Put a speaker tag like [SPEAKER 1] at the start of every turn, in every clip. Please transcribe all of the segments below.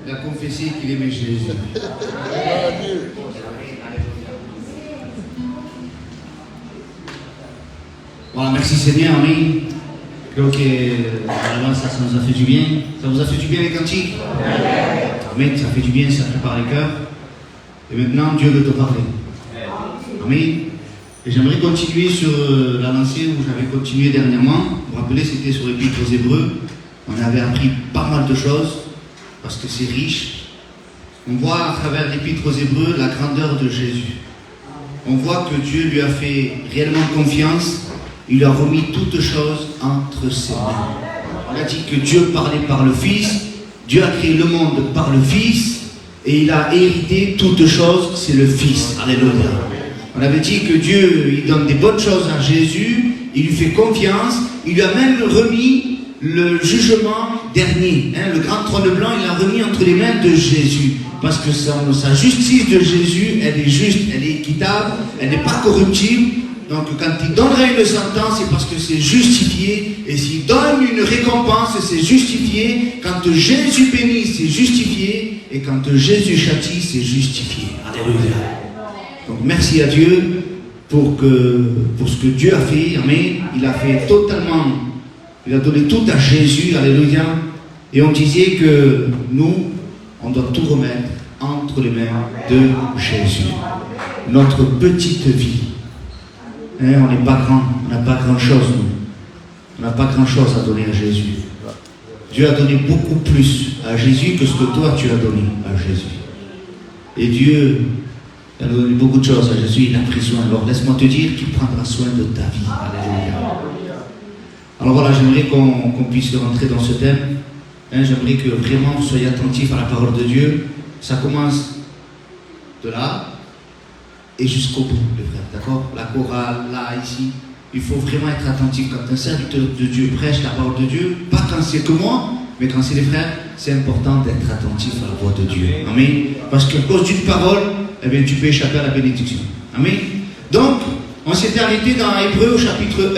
[SPEAKER 1] il a confessé qu'il aimait Jésus. Voilà, merci Seigneur, amen. Je crois que ça nous a fait du bien. Ça vous a fait du bien les cantiques? Amen, ça fait du bien, ça prépare les cœurs. Et maintenant, Dieu veut te parler. Amen. Et j'aimerais continuer sur la lancée où j'avais continué dernièrement. Vous vous rappelez, c'était sur l'Épître aux Hébreux. On avait appris pas mal de choses, parce que c'est riche. On voit à travers l'Épître aux Hébreux la grandeur de Jésus. On voit que Dieu lui a fait réellement confiance. Il lui a remis toutes choses entre ses mains. On a dit que Dieu parlait par le Fils. Dieu a créé le monde par le Fils. Et il a hérité toutes choses, c'est le Fils. Alléluia. On avait dit que Dieu, il donne des bonnes choses à Jésus. Il lui fait confiance. Il lui a même remis le jugement dernier. Le grand trône blanc, il l'a remis entre les mains de Jésus. Parce que sa justice de Jésus, elle est juste, elle est équitable, elle n'est pas corruptible. Donc quand il donnera une sentence, c'est parce que c'est justifié. Et s'il donne une récompense, c'est justifié. Quand Jésus bénit, c'est justifié. Et quand Jésus châtie, c'est justifié. Alléluia. Donc merci à Dieu pour ce que Dieu a fait. Amen. Il a fait totalement, il a donné tout à Jésus. Alléluia. Et on disait que nous, on doit tout remettre entre les mains de Jésus. Notre petite vie. On n'est pas grand, on n'a pas grand-chose, nous. On n'a pas grand-chose à donner à Jésus. Dieu a donné beaucoup plus à Jésus que ce que toi tu as donné à Jésus. Et Dieu a donné beaucoup de choses à Jésus, il a pris soin. Alors laisse-moi te dire qu'il prendra soin de ta vie. Alléluia. Alors voilà, j'aimerais qu'on puisse rentrer dans ce thème. J'aimerais que vraiment vous soyez attentifs à la parole de Dieu. Ça commence de là et jusqu'au bout, les frères, d'accord? La chorale, là, ici, il faut vraiment être attentif quand un serviteur de Dieu prêche la parole de Dieu, pas quand c'est que moi, mais quand c'est les frères, c'est important d'être attentif à la voix de Dieu. Amen. Parce qu'à cause d'une parole, eh bien, tu peux échapper à la bénédiction. Amen. Donc, on s'était arrêté dans Hébreux au chapitre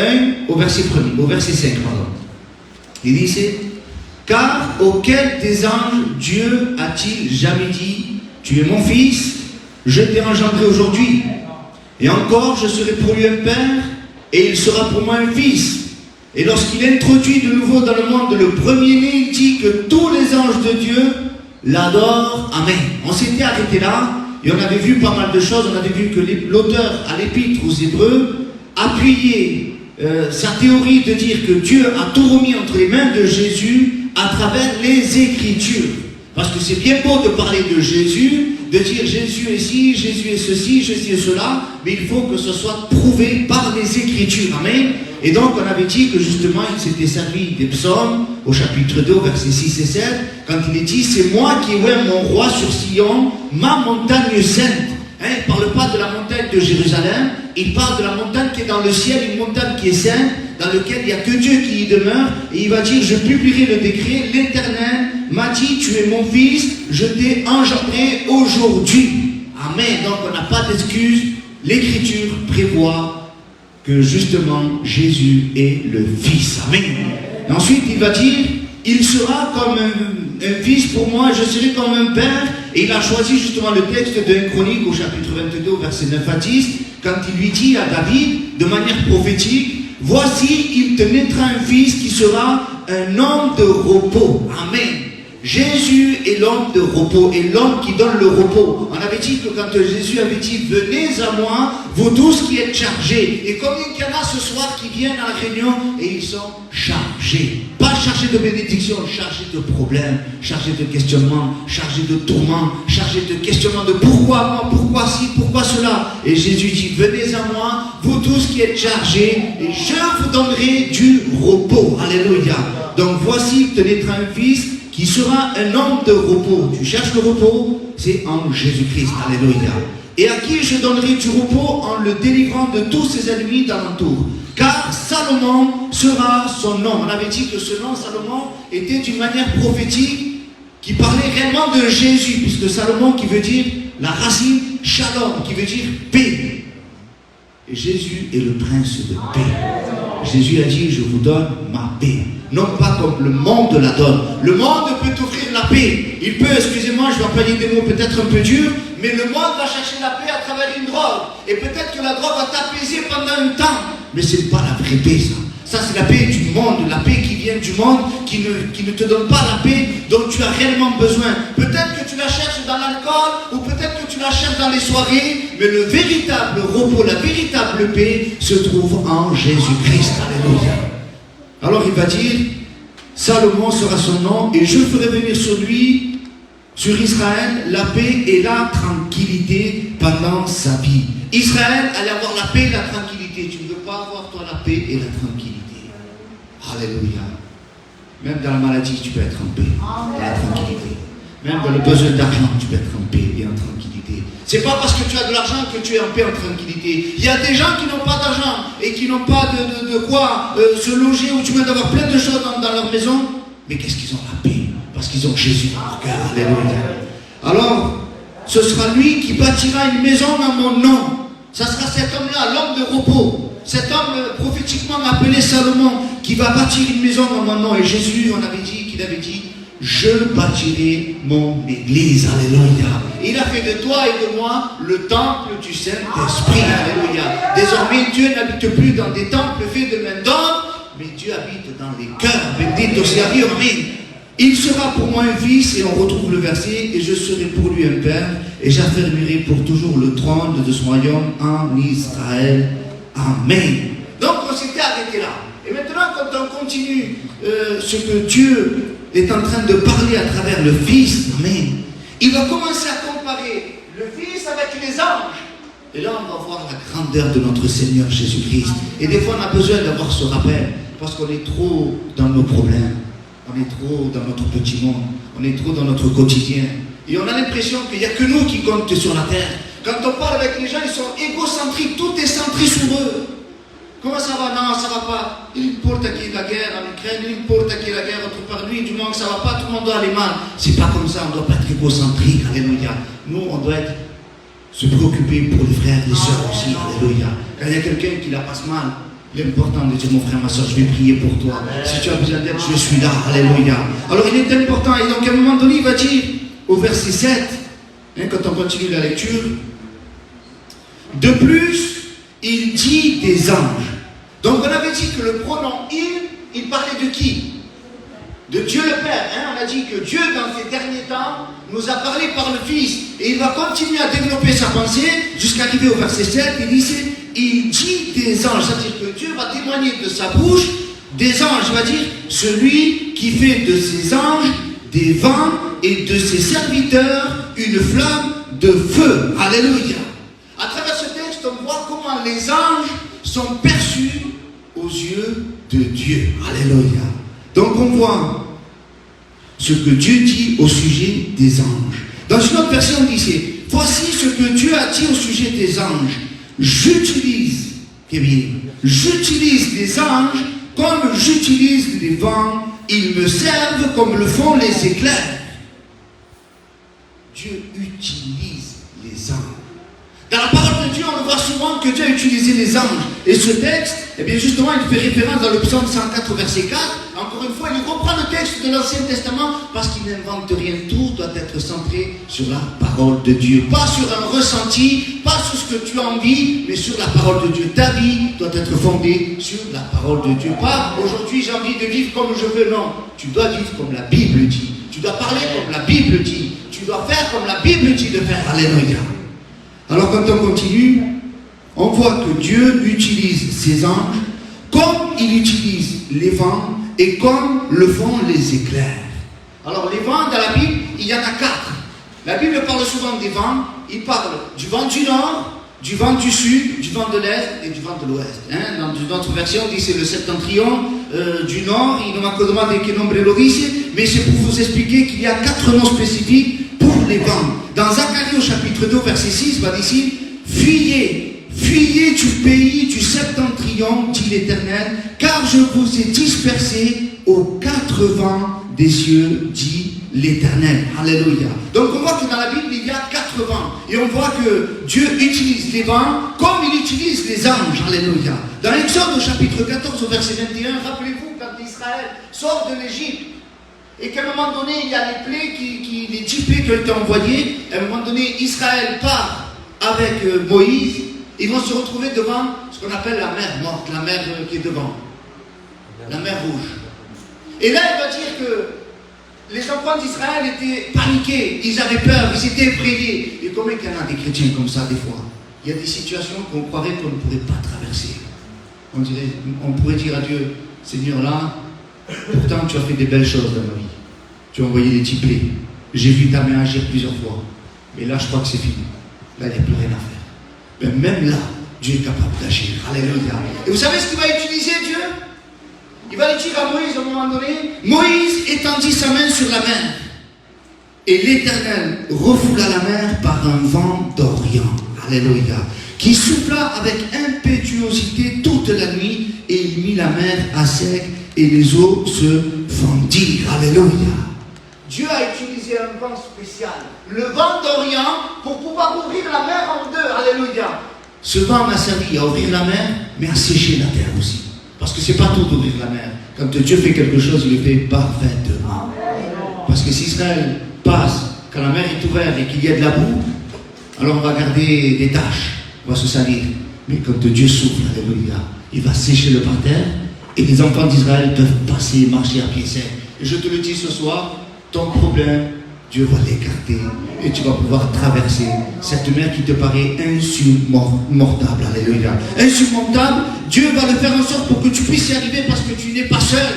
[SPEAKER 1] 1, au verset 5, pardon. Il dit, car auquel des anges Dieu a-t-il jamais dit, tu es mon fils, je t'ai engendré aujourd'hui, et encore je serai pour lui un père, et il sera pour moi un fils. Et lorsqu'il introduit de nouveau dans le monde le premier-né, il dit que tous les anges de Dieu l'adorent. Amen. On s'était arrêté là, et on avait vu pas mal de choses. On avait vu que l'auteur à l'Épître aux Hébreux appuyait sa théorie de dire que Dieu a tout remis entre les mains de Jésus à travers les Écritures. Parce que c'est bien beau de parler de Jésus, de dire Jésus est ci, Jésus est ceci, Jésus est cela, mais il faut que ce soit prouvé par les Écritures. Amen. Et donc on avait dit que justement il s'était servi des psaumes au chapitre 2, versets 6 et 7, quand il est dit, c'est moi qui ai oint mon roi sur Sion, ma montagne sainte. Il ne parle pas de la montagne de Jérusalem, il parle de la montagne qui est dans le ciel, une montagne qui est sainte, dans laquelle il n'y a que Dieu qui y demeure, et il va dire, je publierai le décret, l'Éternel m'a dit, tu es mon fils, je t'ai engendré aujourd'hui. Amen. Donc on n'a pas d'excuse, l'Écriture prévoit que justement Jésus est le Fils. Amen. Et ensuite il va dire, il sera comme un fils pour moi, je serai comme un père. Et il a choisi justement le texte de 1 Chronique au chapitre 22, verset 9 à 10, quand il lui dit à David, de manière prophétique, voici, il te naîtra un fils qui sera un homme de repos. Amen. Jésus est l'homme de repos, et l'homme qui donne le repos. On avait dit que quand Jésus avait dit, venez à moi, vous tous qui êtes chargés. Et combien il y en a ce soir qui viennent à la réunion et ils sont chargés. Pas chargés de bénédiction, chargés de problèmes, chargés de questionnements, chargés de tourments, chargés de questionnements de pourquoi moi, pourquoi ci, pourquoi cela. Et Jésus dit, venez à moi, vous tous qui êtes chargés, et je vous donnerai du repos. Alléluia. Donc voici, il te naîtra un fils qui sera un homme de repos. Tu cherches le repos, c'est en Jésus-Christ. Alléluia. Et à qui je donnerai du repos en le délivrant de tous ses ennemis d'alentour. Car Salomon sera son nom. On avait dit que ce nom, Salomon, était d'une manière prophétique qui parlait réellement de Jésus, puisque Salomon qui veut dire la racine shalom, qui veut dire paix. Et Jésus est le prince de paix. Jésus a dit, je vous donne ma paix. non pas comme le monde la donne. Le monde peut t'offrir la paix. Il peut, excusez-moi, je vais employer des mots peut-être un peu durs, mais le monde va chercher la paix à travers une drogue. Et peut-être que la drogue va t'apaiser pendant un temps, mais ce n'est pas la vraie paix, ça. Ça, c'est la paix du monde, la paix qui vient du monde, qui ne te donne pas la paix dont tu as réellement besoin. Peut-être que tu la cherches dans l'alcool, ou peut-être que tu la cherches dans les soirées, mais le véritable repos, la véritable paix se trouve en Jésus-Christ. Alléluia. Alors il va dire, Salomon sera son nom, et je ferai venir sur lui, sur Israël, la paix et la tranquillité pendant sa vie. Israël allait avoir la paix et la tranquillité. Tu ne veux pas avoir toi la paix et la tranquillité. Alléluia. Même dans la maladie, tu peux être en paix et en tranquillité. Même dans le besoin d'argent, tu peux être en paix et en tranquillité. C'est pas parce que tu as de l'argent que tu es en paix et en tranquillité. Il y a des gens qui n'ont pas d'argent et qui n'ont pas de quoi se loger ou tu veux d'avoir plein de choses dans leur maison. Mais qu'est-ce qu'ils ont la paix? Parce qu'ils ont Jésus dans leur cœur. Alléluia. Alors, ce sera lui qui bâtira une maison en mon nom. Ça sera cet homme-là, l'homme de repos. Cet homme prophétiquement appelé Salomon, qui va bâtir une maison en mon nom. Et Jésus, on avait dit, qu'il avait dit, je bâtirai mon église. Alléluia. Il a fait de toi et de moi le temple du Saint-Esprit. Alléluia. Désormais, Dieu n'habite plus dans des temples faits de main d'homme, mais Dieu habite dans les cœurs. Bendito sea Dieu. Amen. Il sera pour moi un fils, et on retrouve le verset, et je serai pour lui un père, et j'affermirai pour toujours le trône de son royaume en Israël. Amen. Donc on s'était arrêté là. Et maintenant, quand on continue ce que Dieu est en train de parler à travers le Fils, amen, il va commencer à comparer le Fils avec les anges. Et là, on va voir la grandeur de notre Seigneur Jésus-Christ. Et des fois, on a besoin d'avoir ce rappel, parce qu'on est trop dans nos problèmes. On est trop dans notre petit monde, on est trop dans notre quotidien. Et on a l'impression qu'il n'y a que nous qui comptent sur la terre. Quand on parle avec les gens, ils sont égocentriques, tout est centré sur eux. Comment ça va? Non, ça ne va pas. Il importe qu'il y ait la guerre en Ukraine, il importe qu'il y ait la guerre autre part. Lui, du moment que ça ne va pas, tout le monde doit aller mal. C'est pas comme ça, on ne doit pas être égocentrique. Alléluia. Nous, on doit se préoccuper pour les frères et les sœurs aussi. Alléluia. Quand il y a quelqu'un qui la passe mal, il est important de dire, mon frère, ma soeur, je vais prier pour toi. Si tu as besoin d'aide, je suis là. Alléluia. Alors il est important. Et donc à un moment donné, il va dire, au verset 7, quand on continue la lecture, de plus, il dit des anges. Donc on avait dit que le pronom il parlait de qui? De Dieu le Père. On a dit que Dieu, dans ces derniers temps, nous a parlé par le Fils. Et il va continuer à développer sa pensée jusqu'à arriver au verset 7. Il dit des anges. C'est-à-dire que Dieu va témoigner de sa bouche des anges. Il va dire, celui qui fait de ses anges des vents et de ses serviteurs une flamme de feu. Alléluia. À travers ce texte, on voit comment les anges sont perçus aux yeux de Dieu. Alléluia. Donc on voit ce que Dieu dit au sujet des anges. Dans une autre version, on dit, voici ce que Dieu a dit au sujet des anges. J'utilise les anges comme j'utilise les vents. Ils me servent comme le font les éclairs. Dieu utilise les anges. Dans la parole de Dieu, on le voit souvent que Dieu a utilisé les anges. Et ce texte, eh bien justement, il fait référence dans le psaume 104, verset 4. Encore une fois, il reprend le texte de l'Ancien Testament parce qu'il n'invente rien. Tout doit être centré sur la parole de Dieu. Pas sur un ressenti, pas sur ce que tu as envie, mais sur la parole de Dieu. Ta vie doit être fondée sur la parole de Dieu. Pas aujourd'hui, j'ai envie de vivre comme je veux. Non, tu dois vivre comme la Bible dit. Tu dois parler comme la Bible dit. Tu dois faire comme la Bible dit de faire. Alléluia. Alors quand on continue, on voit que Dieu utilise ses anges comme il utilise les vents et comme le font les éclairs. Alors les vents dans la Bible, il y en a 4. La Bible parle souvent des vents. Il parle du vent du nord, du vent du sud, du vent de l'est et du vent de l'ouest. Dans une autre version, on dit c'est le septentrion du nord. Il ne manque demande que nombre lo dice, mais c'est pour vous expliquer qu'il y a 4 noms spécifiques pour les vents. Dans Zacharie au chapitre 2, verset 6, va dire ici, fuyez, fuyez du pays du septentrion, dit l'Éternel, car je vous ai dispersés aux 4 vents des cieux, dit l'Éternel. Alléluia. Donc on voit que dans la Bible, il y a 4 vents. Et on voit que Dieu utilise les vents comme il utilise les anges. Alléluia. Dans l'Exode au chapitre 14, au verset 21, rappelez-vous quand Israël sort de l'Égypte. Et qu'à un moment donné, il y a les plaies, les 10 plaies qui ont été envoyées. À un moment donné, Israël part avec Moïse. Ils vont se retrouver devant ce qu'on appelle la mer morte, la mer qui est devant, la mer rouge. Et là, il va dire que les enfants d'Israël étaient paniqués, ils avaient peur, ils étaient effrayés. Et combien qu'il y en a des chrétiens comme ça des fois? Il y a des situations qu'on croirait qu'on ne pourrait pas traverser. On pourrait dire à Dieu, Seigneur, là, pourtant tu as fait des belles choses dans ma vie. Tu as envoyé des petits plaies. J'ai vu ta main agir plusieurs fois. Mais là, je crois que c'est fini. Là, il n'y a plus rien à faire. Mais même là, Dieu est capable d'agir. Alléluia. Et vous savez ce qu'il va utiliser, Dieu? Il va le dire à Moïse à un moment donné. Moïse étendit sa main sur la mer. Et l'Éternel refoula la mer par un vent d'Orient. Alléluia. Qui souffla avec impétuosité toute la nuit. Et il mit la mer à sec. Et les eaux se fondirent. Alléluia. Dieu a utilisé un vent spécial, le vent d'Orient, pour pouvoir ouvrir la mer en deux. Alléluia. Ce vent m'a servi à ouvrir la mer, mais à sécher la terre aussi. Parce que ce n'est pas tout d'ouvrir la mer. Quand Dieu fait quelque chose, il le fait parfaitement. Parce que si Israël passe, quand la mer est ouverte et qu'il y a de la boue, alors on va garder des taches, on va se salir. Mais quand Dieu souffle, alléluia, il va sécher le parterre, et les enfants d'Israël peuvent passer et marcher à pied sec. Et je te le dis ce soir, ton problème, Dieu va l'écarter et tu vas pouvoir traverser cette mer qui te paraît insurmontable. Alléluia. Insurmontable, Dieu va le faire en sorte pour que tu puisses y arriver parce que tu n'es pas seul.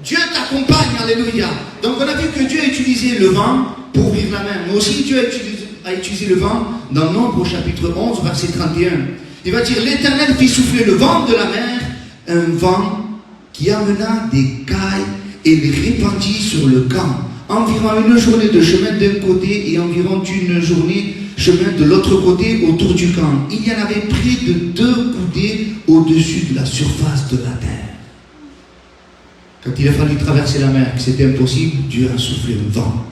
[SPEAKER 1] Dieu t'accompagne. Alléluia. Donc on a vu que Dieu a utilisé le vent pour ouvrir la mer. Mais aussi Dieu a utilisé le vent dans Nombre au chapitre 11, verset 31. Il va dire, l'Éternel fit souffler le vent de la mer, un vent qui amena des cailles et les répandit sur le camp. Environ une journée de chemin d'un côté et environ une journée chemin de l'autre côté autour du camp. Il y en avait près de 2 coudées au-dessus de la surface de la terre. Quand il a fallu traverser la mer, que c'était impossible, Dieu a soufflé un vent.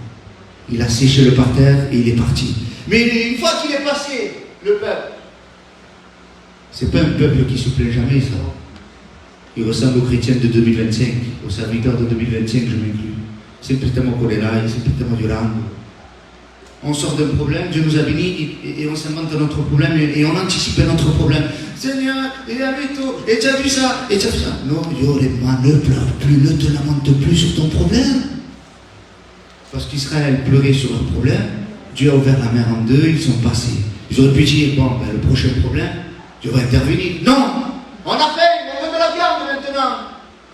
[SPEAKER 1] Il a séché le parterre et il est parti. Mais une fois qu'il est passé, le peuple, c'est pas un peuple qui se plaint jamais, ça. Il ressemble aux chrétiens de 2025, aux serviteurs de 2025, je m'inclus. Sempre stiamo con le rai, sempre stiamo llorando. On sort d'un problème, Dieu nous a bénis et on s'invente notre problème et on anticipe notre problème. Seigneur, il a vu tout, et tu as vu ça, et tu as vu ça. Non, Yoréma, ne pleure plus, ne te lamente plus sur ton problème. Parce qu'Israël pleurait sur leur problème, Dieu a ouvert la mer en deux, ils sont passés. Ils auraient pu dire, bon, ben, le prochain problème, Dieu va intervenir. Non, on a faim, on veut de la viande maintenant.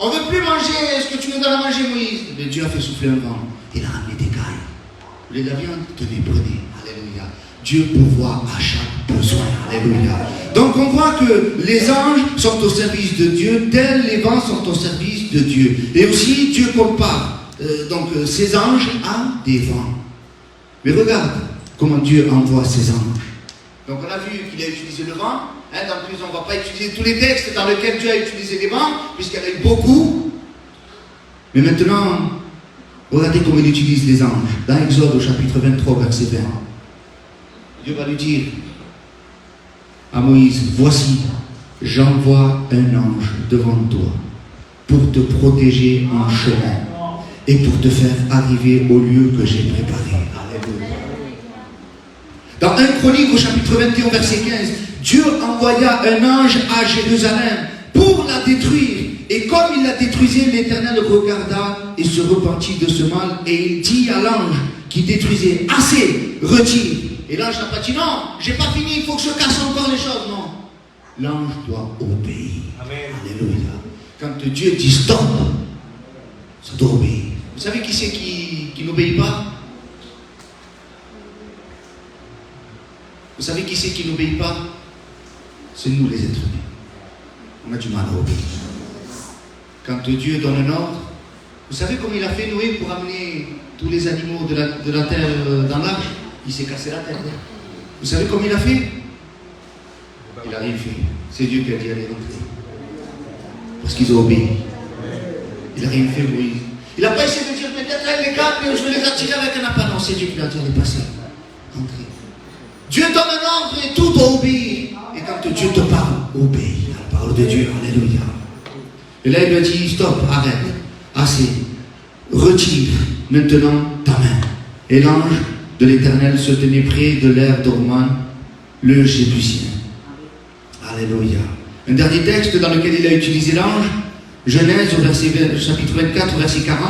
[SPEAKER 1] On ne veut plus manger ce que tu nous donnes à manger, Moïse. Mais Dieu a fait souffler un vent. Il a ramené des cailles. Vous voulez de la viande? Tenez, prenez. Alléluia. Dieu pourvoit à chaque besoin. Alléluia. Donc on voit que les anges sont au service de Dieu, tels les vents sont au service de Dieu. Et aussi, Dieu compare ces anges à des vents. Mais regarde comment Dieu envoie ces anges. Donc on a vu qu'il a utilisé le vent. En plus, on ne va pas utiliser tous les textes dans lesquels Dieu a utilisé les vents, puisqu'il y en a eu beaucoup. Mais maintenant, regardez comment il utilise les anges. Dans Exode, au chapitre 23, verset 20. Dieu va lui dire à Moïse, voici, j'envoie un ange devant toi pour te protéger en chemin et pour te faire arriver au lieu que j'ai préparé. Alléluia. Dans 1 Chronique, au chapitre 21, verset 15, Dieu envoya un ange à Jérusalem pour la détruire. Et comme il la détruisait, l'Éternel regarda et se repentit de ce mal. Et il dit à l'ange qui détruisait, assez, retire. Et l'ange n'a pas dit, non, j'ai pas fini, il faut que je casse encore les choses. Non, l'ange doit obéir. Amen. Alléluia. Quand Dieu dit stop, ça doit obéir. Vous savez qui c'est qui n'obéit pas? Vous savez qui c'est qui n'obéit pas? C'est nous les êtres humains. On a du mal à obéir. Quand Dieu donne un ordre, vous savez comment il a fait Noé pour amener tous les animaux de la terre dans l'arche? Il s'est cassé la tête. Vous savez comment il a fait? Il n'a rien fait. C'est Dieu qui a dit allez rentrer. Parce qu'ils ont obéi. Il n'a rien fait, Moïse. Il n'a pas essayé de dire peut-être les câbles, je vais les attirer avec un appât. Non, c'est Dieu qui l'a dit allez passer. Rentrez. Dieu donne un ordre et tout doit obéir. Et quand Dieu te parle, obéis à la parole de Dieu. Alléluia. Et là, il lui a dit, stop, arrête. Assez. Retire maintenant ta main. Et l'ange de l'Éternel se tenait près de l'air d'Orman, le Jébusien. Alléluia. Un dernier texte dans lequel il a utilisé l'ange, Genèse au chapitre 24, au verset 40.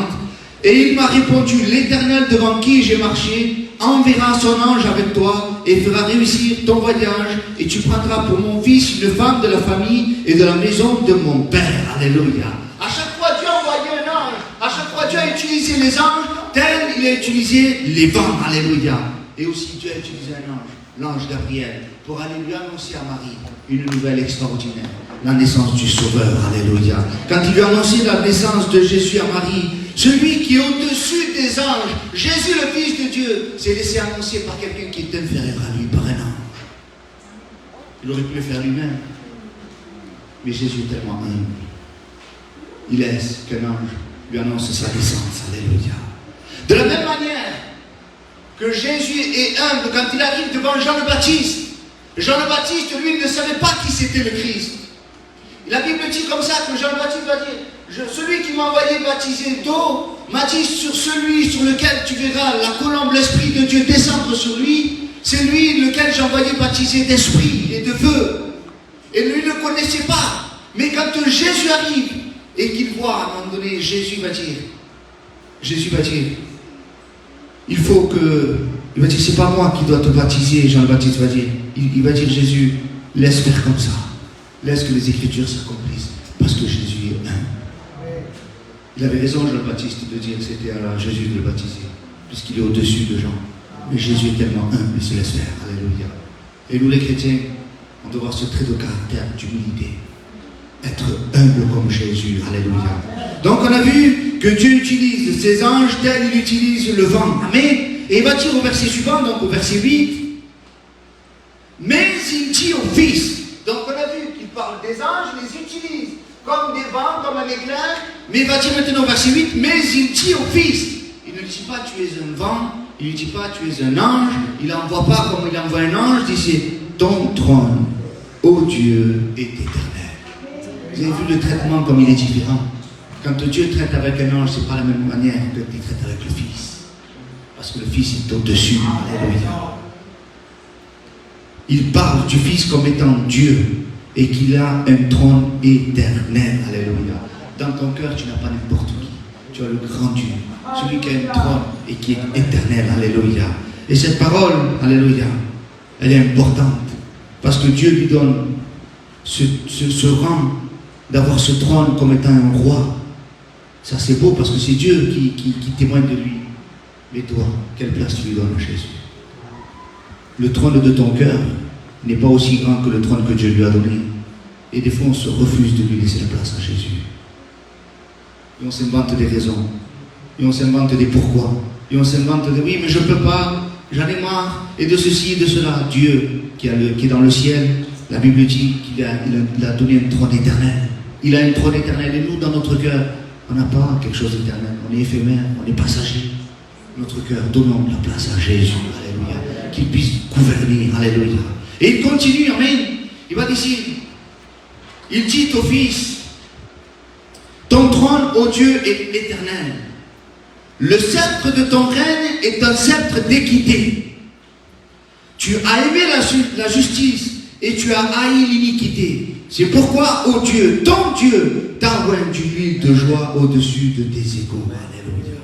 [SPEAKER 1] Et il m'a répondu, l'Éternel devant qui j'ai marché enverra son ange avec toi et fera réussir ton voyage, et tu prendras pour mon fils une femme de la famille et de la maison de mon père. Alléluia. À chaque fois Dieu a envoyé un ange, à chaque fois Dieu a utilisé les anges, tel il a utilisé les vents. Alléluia. Et aussi Dieu a utilisé un ange, l'ange Gabriel, pour aller lui annoncer à Marie une nouvelle extraordinaire, la naissance du Sauveur. Alléluia. Quand il lui a annoncé la naissance de Jésus à Marie, celui qui est au-dessus des anges, Jésus le Fils de Dieu, s'est laissé annoncer par quelqu'un qui est inférieur à lui, par un ange. Il aurait pu le faire lui-même. Mais Jésus est tellement humble. Il laisse qu'un ange lui annonce sa naissance. Alléluia. De la même manière que Jésus est humble quand il arrive devant Jean le Baptiste. Jean le Baptiste, lui, ne savait pas qui c'était le Christ. La Bible dit comme ça que Jean le Baptiste va dire, celui qui m'a envoyé baptiser d'eau, m'a dit sur celui sur lequel tu verras la colombe, l'Esprit de Dieu descendre sur lui, c'est lui lequel j'ai envoyé baptiser d'esprit et de feu. Et lui ne connaissait pas. Mais quand Jésus arrive et qu'il voit à un moment donné, Jésus va dire, il faut que, il va dire, c'est pas moi qui dois te baptiser, Jean le Baptiste va dire, il va dire, Jésus, laisse faire comme ça, laisse que les Écritures s'accomplissent, parce que Jésus est un. Il avait raison, Jean le Baptiste, de dire que c'était à Jésus de le baptiser, puisqu'il est au-dessus de Jean. Mais Jésus est tellement humble, il se laisse faire, alléluia. Et nous les chrétiens, on doit avoir ce trait de caractère d'humilité, être humble comme Jésus, alléluia. Donc on a vu que Dieu utilise ses anges tel il utilise le vent. Amen. Et il va dire au verset suivant, donc au verset 8, mais il dit au Fils. Donc on a vu qu'il parle des anges, il les utilise comme des vents, comme un éclair, mais il va dire maintenant au verset 8, mais il dit au Fils. Il ne dit pas tu es un vent, il ne dit pas tu es un ange, il n'envoie pas comme il envoie un ange, il dit c'est ton trône, ô Dieu, est éternel. Vous avez vu le traitement comme il est différent. Quand Dieu traite avec un ange, c'est pas la même manière que il traite avec le Fils. Parce que le Fils est au-dessus. Alléluia. Il parle du Fils comme étant Dieu et qu'il a un trône éternel. Alléluia. Dans ton cœur, tu n'as pas n'importe qui. Tu as le grand Dieu, celui qui a un trône et qui est éternel. Alléluia. Et cette parole, alléluia, elle est importante parce que Dieu lui donne ce rang d'avoir ce trône comme étant un roi. Ça c'est beau parce que c'est Dieu qui témoigne de lui. Mais toi, quelle place tu lui donnes à Jésus? Le trône de ton cœur n'est pas aussi grand que le trône que Dieu lui a donné. Et des fois on se refuse de lui laisser la place à Jésus. Et on s'invente des raisons. Et on s'invente des pourquoi. Et on s'invente des oui mais je ne peux pas, j'en ai marre. Et de ceci et de cela. Dieu qui est dans le ciel, la Bible dit qu'il a donné un trône éternel. Il a un trône éternel. Et nous dans notre cœur, on n'a pas quelque chose d'éternel. On est éphémère, on est passager. Notre cœur, donnons la place à Jésus. Alléluia. Qu'il puisse gouverner. Alléluia. Et il continue, amen. Il va dire ici, il dit au Fils, ton trône, ô Dieu, est éternel. Le sceptre de ton règne est un sceptre d'équité. Tu as aimé la justice et tu as haï l'iniquité. C'est pourquoi, ô Dieu, ton Dieu, t'a oint d'huile de joie au-dessus de tes égaux. Alléluia.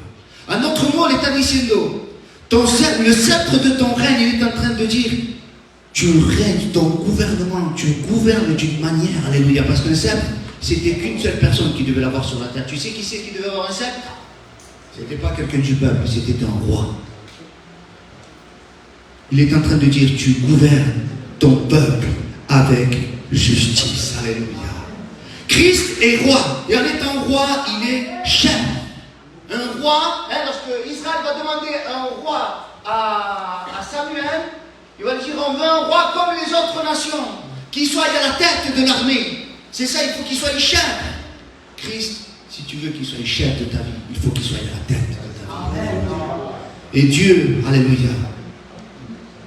[SPEAKER 1] Un autre mot, l'état dicendo. Le sceptre de ton règne, il est en train de dire, tu règnes, ton gouvernement, tu gouvernes d'une manière, alléluia, parce que le sceptre, c'était qu'une seule personne qui devait l'avoir sur la terre. Tu sais qui c'est qui devait avoir un sceptre? C'était pas quelqu'un du peuple, c'était un roi. Il est en train de dire, tu gouvernes ton peuple avec justice, alléluia. Christ est roi, et en étant roi, il est chef. Un roi, lorsque Israël va demander un roi à Samuel, il va lui dire, on veut un roi comme les autres nations, qui soit à la tête de l'armée. C'est ça, il faut qu'il soit chef. Christ, si tu veux qu'il soit chef de ta vie, il faut qu'il soit à la tête de ta vie. Et Dieu, alléluia,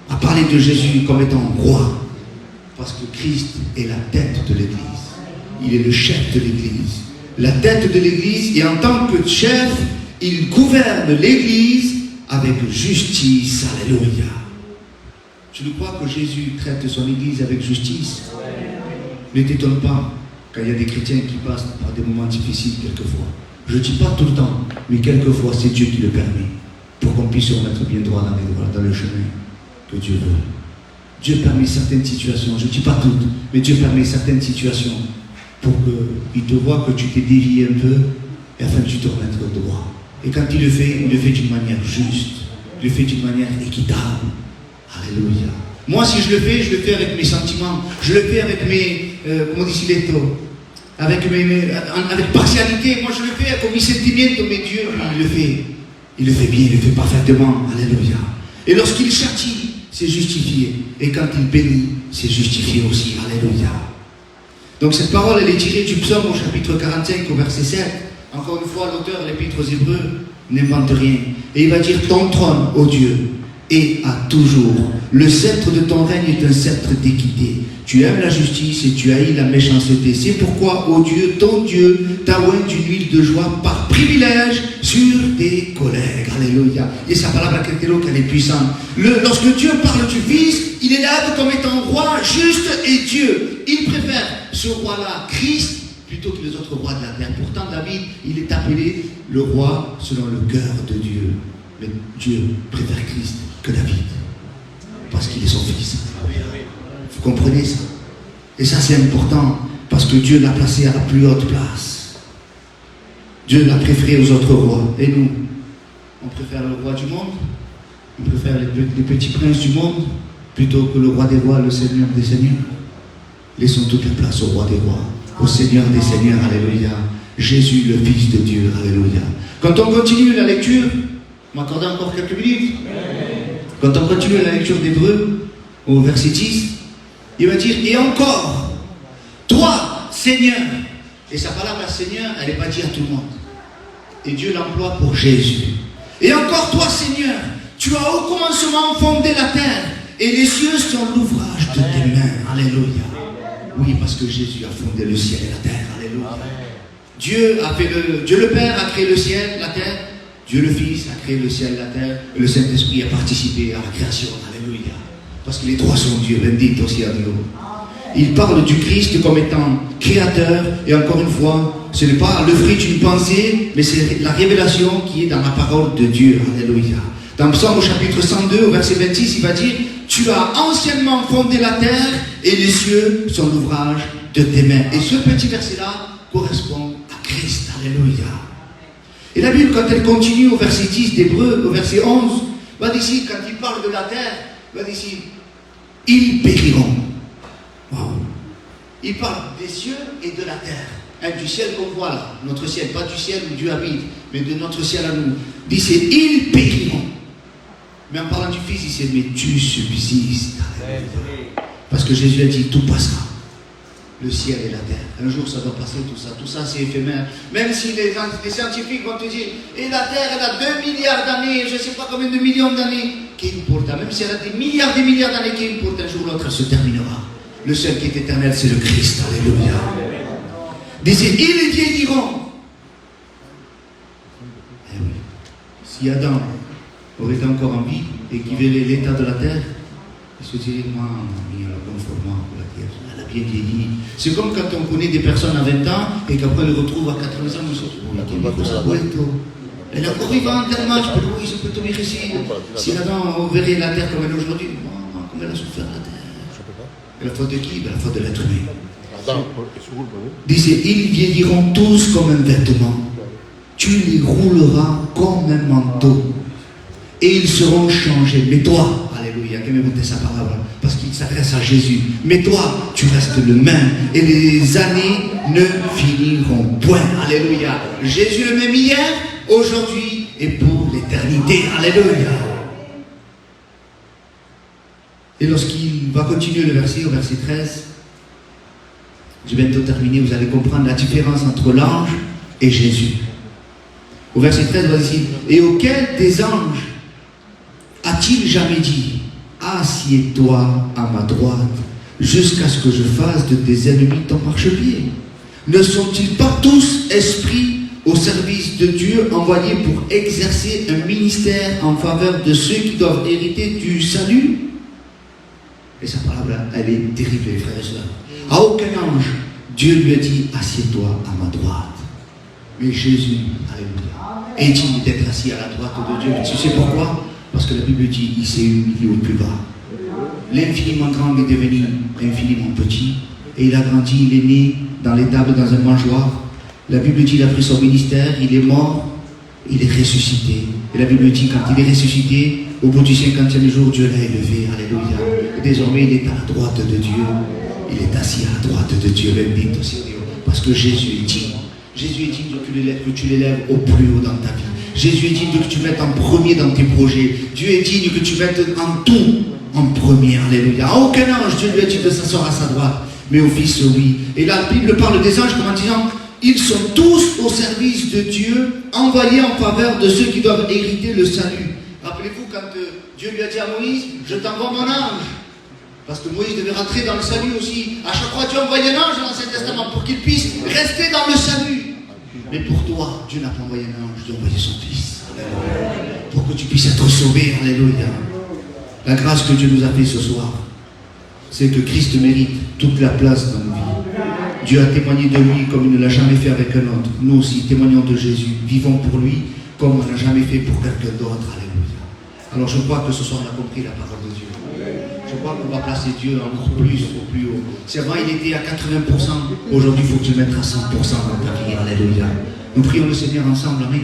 [SPEAKER 1] a parlé de Jésus comme étant roi, parce que Christ est la tête de l'Église. Il est le chef de l'Église. la tête de l'Église, et en tant que chef, il gouverne l'Église avec justice. Alléluia. Tu ne crois que Jésus traite son Église avec justice? Ne t'étonne pas quand il y a des chrétiens qui passent par des moments difficiles quelquefois. Je ne dis pas tout le temps, mais quelquefois c'est Dieu qui le permet, pour qu'on puisse se remettre bien droit dans le chemin que Dieu veut. Dieu permet certaines situations, je ne dis pas toutes, mais Dieu permet certaines situations pour qu'il te voie que tu t'es dévié un peu, et afin que tu te remettes droit. Et quand il le fait d'une manière juste, il le fait d'une manière équitable. Alléluia. Moi, si je le fais avec mes sentiments, je le fais avec mes, comment dit Sileto, avec partialité. Moi, je le fais avec mes sentiments, mais Dieu, lui, il le fait bien, il le fait parfaitement. Alléluia. Et lorsqu'il châtie, c'est justifié. Et quand il bénit, c'est justifié aussi. Alléluia. Donc cette parole, elle est tirée du psaume au chapitre 45, au verset 7. Encore une fois, l'auteur de l'Épître aux Hébreux n'invente rien. Et il va dire, ton trône, ô Dieu, est à toujours. Le sceptre de ton règne est un sceptre d'équité. Tu aimes la justice et tu haïs la méchanceté. C'est pourquoi, ô Dieu, ton Dieu, t'a oint d'une huile de joie par privilège sur tes collègues. Alléluia. Et sa parole qu'elle est puissante. Lorsque Dieu parle du Fils, il est là comme étant roi juste et Dieu. Il préfère ce roi-là, Christ, plutôt que les autres rois de la terre. Pourtant, David, il est appelé le roi selon le cœur de Dieu. Mais Dieu préfère Christ que David, parce qu'il est son fils. Vous comprenez ça? Et ça, c'est important, parce que Dieu l'a placé à la plus haute place. Dieu l'a préféré aux autres rois. Et nous, on préfère le roi du monde, on préfère les petits princes du monde, plutôt que le roi des rois, le Seigneur des seigneurs. Laissons toute la place au roi des rois, au Seigneur des seigneurs. Alléluia. Jésus, le Fils de Dieu. Alléluia. Quand on continue la lecture, m'accordez encore quelques minutes. Quand on continue la lecture d'Hébreux, au verset 10, il va dire, et encore, toi, Seigneur, et sa parole à Seigneur, elle n'est pas dite à tout le monde. Et Dieu l'emploie pour Jésus. Et encore, toi, Seigneur, tu as au commencement fondé la terre, et les cieux sont l'ouvrage de tes mains. Alléluia. Oui, parce que Jésus a fondé le ciel et la terre. Alléluia. Dieu le Père a créé le ciel, la terre. Dieu le Fils a créé le ciel et la terre. Et le Saint-Esprit a participé à la création. Alléluia. Parce que les trois sont Dieu. Bendito sea Dieu. Il parle du Christ comme étant créateur. Et encore une fois, ce n'est pas le fruit d'une pensée, mais c'est la révélation qui est dans la parole de Dieu. Alléluia. Dans Psaume au chapitre 102, au verset 26, il va dire, tu as anciennement fondé la terre et les cieux sont l'ouvrage de tes mains. Et ce petit verset-là correspond à Christ. Alléluia. Et la Bible, quand elle continue au verset 10 d'Hébreux, au verset 11, va d'ici, quand il parle de la terre, va d'ici, ils périront. Wow. Il parle des cieux et de la terre. Du ciel qu'on voit là, notre ciel, pas du ciel où Dieu habite, mais de notre ciel à nous. Il dit, c'est ils périront. Mais en parlant du Fils, il dit, mais tu subsistes. Parce que Jésus a dit, tout passera. Le ciel et la terre. Un jour, ça doit passer, tout ça. Tout ça, c'est éphémère. Même si les scientifiques vont te dire, et la terre, elle a 2 milliards d'années, je ne sais pas combien de millions d'années, qu'importe. Même si elle a des milliards d'années, qu'importe, un jour ou l'autre, elle se terminera. Le seul qui est éternel, c'est le Christ. Alléluia. Disait, ils vieilliront. Eh oui. Si Adam aurait encore en vie et qu'il verrait l'état de la terre, il se dirait, moi, conformément pour la terre, elle a bien vieilli. C'est comme quand on connaît des personnes à 20 ans et qu'après on les retrouve à 80 ans, on se dit, elle est encore vivante tellement, je peux te dire ici. Si Adam on verrait la terre comme elle est aujourd'hui, comme elle a souffert la terre. Et la faute de qui? La faute de l'être humain. Disait, ils vieilliront tous comme un vêtement. Tu les rouleras comme un manteau. Et ils seront changés. Mais toi, alléluia, que me monter sa parole, parce qu'il s'adresse à Jésus. Mais toi, tu restes le même. Et les années ne finiront point. Alléluia. Jésus le même hier, aujourd'hui et pour l'éternité. Alléluia. Et lorsqu'il va continuer le verset, au verset 13, je vais bientôt terminer, vous allez comprendre la différence entre l'ange et Jésus. Au verset 13, voici, et auquel des anges a-t-il jamais dit, assieds-toi à ma droite, jusqu'à ce que je fasse de tes ennemis ton marchepied. Ne sont-ils pas tous esprits au service de Dieu, envoyés pour exercer un ministère en faveur de ceux qui doivent hériter du salut? Et sa parole, elle est terrible, frères et sœurs. À aucun ange, Dieu lui a dit, assieds-toi à ma droite. Mais Jésus, alléluia, est digne d'être assis à la droite de Dieu. Tu sais pourquoi? Parce que la Bible dit, il s'est humilié au plus bas. L'infiniment grand est devenu infiniment petit. Et il a grandi, il est né dans l'étable, dans un mangeoir. La Bible dit, il a pris son ministère, il est mort, il est ressuscité. Et la Bible dit, quand il est ressuscité, au bout du 50e jour, Dieu l'a élevé, alléluia. Et désormais, il est à la droite de Dieu. Il est assis à la droite de Dieu, bendito sea Dieu. Parce que Jésus est digne. Jésus est digne que tu l'élèves au plus haut dans ta vie. Jésus est digne que tu mettes en premier dans tes projets. Dieu est digne que tu mettes en tout en premier, alléluia. À aucun ange, Dieu lui a dit de s'asseoir à sa droite. Mais au Fils, oui. Et là, la Bible parle des anges comme en disant, ils sont tous au service de Dieu, envoyés en faveur de ceux qui doivent hériter le salut. Rappelez-vous quand Dieu lui a dit à Moïse, je t'envoie mon ange. Parce que Moïse devait rentrer dans le salut aussi. À chaque fois, Dieu envoyait un ange dans l'Ancien Testament pour qu'il puisse rester dans le salut. Mais pour toi, Dieu n'a pas envoyé un ange, Dieu a envoyé son Fils. Alléluia. Pour que tu puisses être sauvé. Alléluia. La grâce que Dieu nous a fait ce soir, c'est que Christ mérite toute la place dans nos vies. Dieu a témoigné de lui comme il ne l'a jamais fait avec un autre. Nous aussi, témoignons de Jésus. Vivons pour lui comme on n'a jamais fait pour quelqu'un d'autre. Alléluia. Alors je crois que ce soir, on a compris la parole de Dieu. Je crois qu'on va placer Dieu encore plus au plus haut. Si avant il était à 80%, aujourd'hui il faut que tu le mettes à 100% dans ta vie. Alléluia. Nous prions le Seigneur ensemble. Amen.